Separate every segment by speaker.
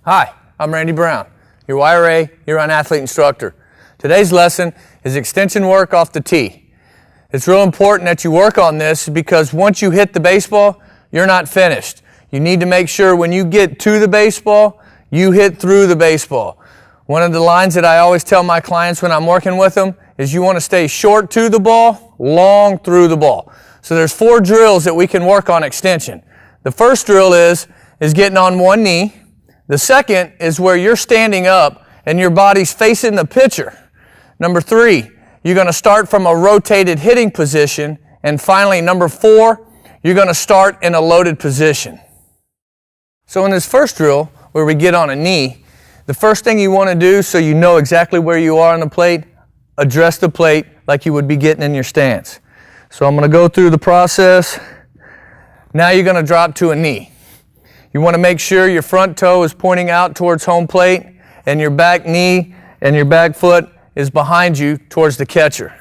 Speaker 1: Hi, I'm Randy Brown, your YRA-Year athlete instructor. Today's lesson is extension work off the tee. It's real important that you work on this because once you hit the baseball, you're not finished. You need to make sure when you get to the baseball, you hit through the baseball. One of the lines that I always tell my clients when I'm working with them is you want to stay short to the ball, long through the ball. So there's 4 drills that we can work on extension. The first drill is getting on one knee. The second is where you're standing up and your body's facing the pitcher. Number 3, you're going to start from a rotated hitting position. And finally, number 4, you're going to start in a loaded position. So in this first drill, where we get on a knee, the first thing you want to do so you know exactly where you are on the plate, address the plate like you would be getting in your stance. So I'm going to go through the process. Now you're going to drop to a knee. You want to make sure your front toe is pointing out towards home plate and your back knee and your back foot is behind you towards the catcher.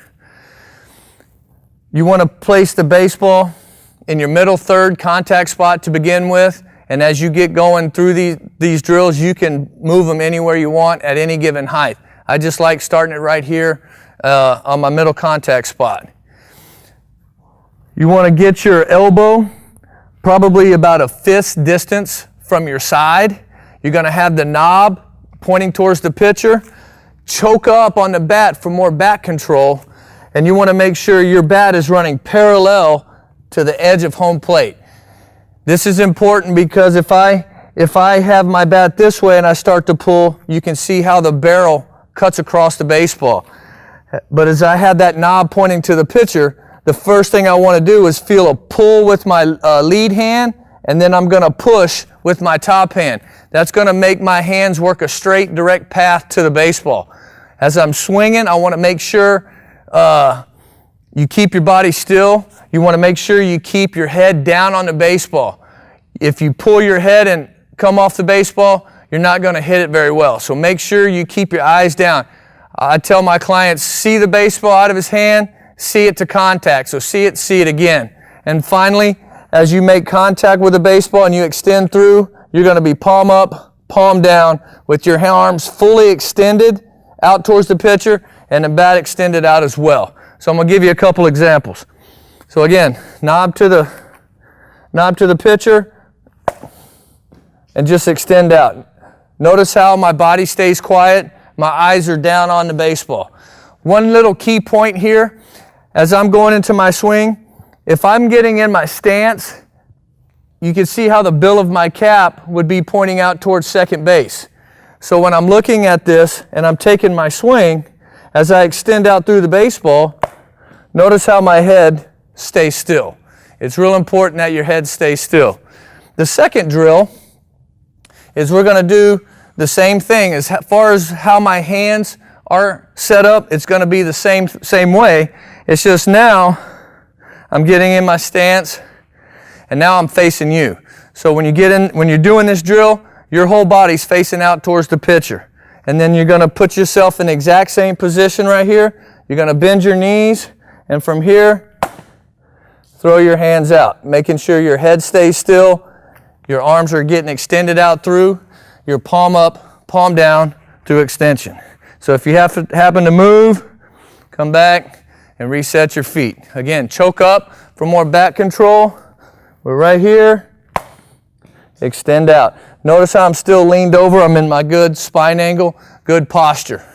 Speaker 1: You want to place the baseball in your middle third contact spot to begin with, and as you get going through these drills, you can move them anywhere you want at any given height. I just like starting it right here on my middle contact spot. You want to get your elbow probably about a fist's distance from your side. You're going to have the knob pointing towards the pitcher. Choke up on the bat for more bat control, and you want to make sure your bat is running parallel to the edge of home plate. This is important because if I have my bat this way and I start to pull, you can see how the barrel cuts across the baseball. But as I have that knob pointing to the pitcher, the first thing I want to do is feel a pull with my lead hand, and then I'm going to push with my top hand. That's going to make my hands work a straight, direct path to the baseball. As I'm swinging, I want to make sure you keep your body still. You want to make sure you keep your head down on the baseball. If you pull your head and come off the baseball, you're not going to hit it very well. So make sure you keep your eyes down. I tell my clients, see the baseball out of his hand, see it to contact. So see it again. And finally, as you make contact with the baseball and you extend through, you're going to be palm up, palm down with your arms fully extended out towards the pitcher and the bat extended out as well. So I'm going to give you a couple examples. So again, knob to the pitcher and just extend out. Notice how my body stays quiet. My eyes are down on the baseball. One little key point here, as I'm going into my swing, if I'm getting in my stance, you can see how the bill of my cap would be pointing out towards second base. So when I'm looking at this and I'm taking my swing, as I extend out through the baseball, notice how my head stays still. It's real important that your head stays still. The second drill is we're going to do the same thing. As far as how my hands are set up, it's going to be the same way. It's just now I'm getting in my stance and now I'm facing you. So when you're doing this drill, your whole body's facing out towards the pitcher. And then you're going to put yourself in the exact same position right here. You're going to bend your knees, and from here, throw your hands out, making sure your head stays still, your arms are getting extended out through, your palm up, palm down through extension. So if you happen to move, come back and reset your feet. Again, choke up for more back control. We're right here. Extend out. Notice how I'm still leaned over. I'm in my good spine angle, good posture.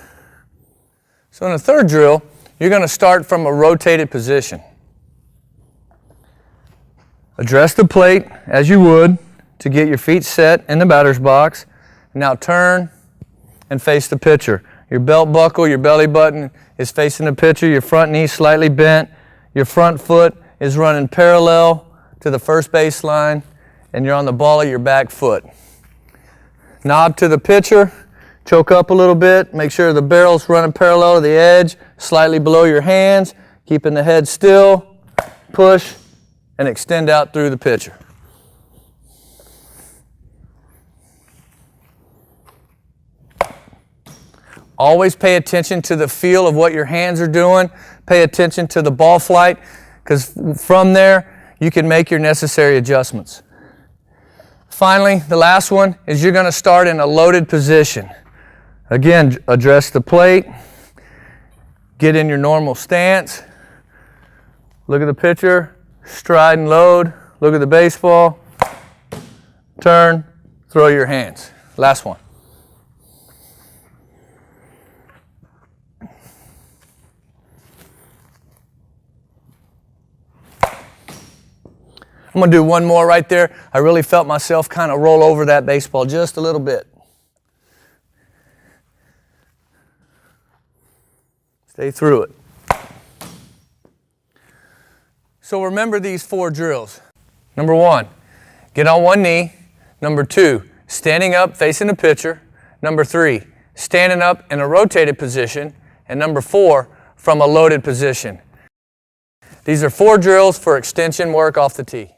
Speaker 1: So in the third drill, you're going to start from a rotated position. Address the plate as you would to get your feet set in the batter's box. Now turn and face the pitcher. Your belt buckle, your belly button is facing the pitcher. Your front knee slightly bent. Your front foot is running parallel to the first baseline, and you're on the ball of your back foot. Knob to the pitcher, choke up a little bit, make sure the barrel's running parallel to the edge, slightly below your hands, keeping the head still, push, and extend out through the pitcher. Always pay attention to the feel of what your hands are doing. Pay attention to the ball flight, because from there, you can make your necessary adjustments. Finally, the last one is you're going to start in a loaded position. Again, address the plate, get in your normal stance, look at the pitcher, stride and load, look at the baseball, turn, throw your hands. Last one. I'm going to do one more right there. I really felt myself kind of roll over that baseball just a little bit. Stay through it. So remember these 4 drills. Number 1, get on one knee. Number 2, standing up facing the pitcher. Number 3, standing up in a rotated position. And number 4, from a loaded position. These are 4 drills for extension work off the tee.